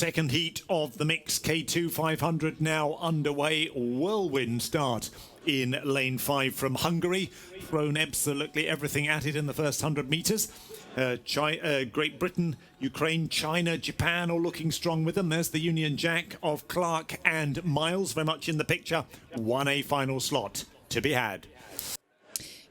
Second heat of the mixed K2 500 now underway. Whirlwind start in lane 5 from Hungary. Thrown absolutely everything at it in the first 100 meters. Great Britain, Ukraine, China, Japan all looking strong with them. There's the Union Jack of Clark and Miles very much in the picture. 1A final slot to be had.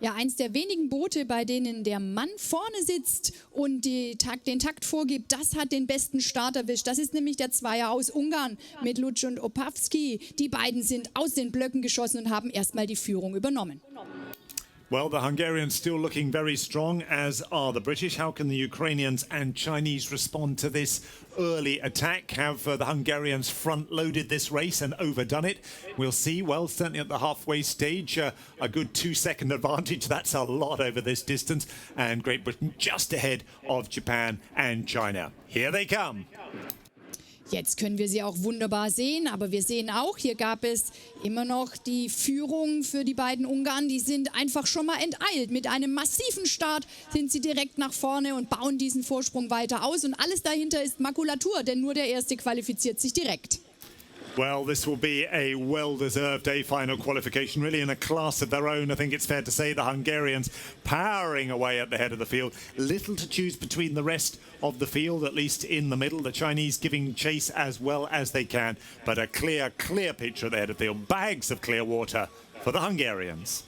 Ja, eins der wenigen Boote, bei denen der Mann vorne sitzt und den Takt vorgibt, das hat den besten Start erwischt. Das ist nämlich der Zweier aus Ungarn mit Lutsch und Opawski. Die beiden sind aus den Blöcken geschossen und haben erstmal die Führung übernommen. Well, the Hungarians still looking very strong, as are the British. How can the Ukrainians and Chinese respond to this early attack? Have the Hungarians front-loaded this race and overdone it? We'll see. Well, certainly at the halfway stage, a good 2-second advantage. That's a lot over this distance. And Great Britain just ahead of Japan and China. Here they come. Jetzt können wir sie auch wunderbar sehen, aber wir sehen auch, hier gab es immer noch die Führung für die beiden Ungarn. Die sind einfach schon mal enteilt. Mit einem massiven Start sind sie direkt nach vorne und bauen diesen Vorsprung weiter aus. Und alles dahinter ist Makulatur, denn nur der Erste qualifiziert sich direkt. Well, this will be a well-deserved A-final qualification, really in a class of their own. I think it's fair to say the Hungarians powering away at the head of the field. Little to choose between the rest of the field, at least in the middle. The Chinese giving chase as well as they can, but a clear picture at the head of the field. Bags of clear water for the Hungarians.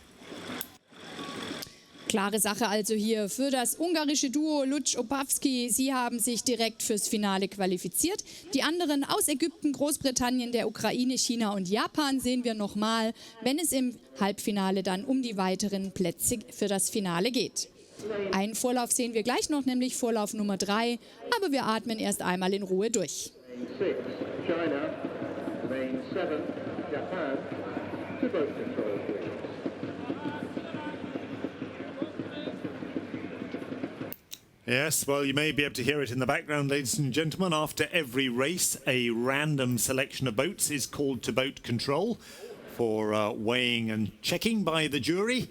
Klare Sache also hier für das ungarische Duo Lutsch-Opawski. Sie haben sich direkt fürs Finale qualifiziert. Die anderen aus Ägypten, Großbritannien, der Ukraine, China und Japan sehen wir nochmal, wenn es im Halbfinale dann um die weiteren Plätze für das Finale geht. Einen Vorlauf sehen wir gleich noch, nämlich Vorlauf Nummer 3. Aber wir atmen erst einmal in Ruhe durch. Lane 6, China, Lane 7, Japan, to boat control, please. Yes, well, you may be able to hear it in the background, ladies and gentlemen. After every race, a random selection of boats is called to boat control for weighing and checking by the jury.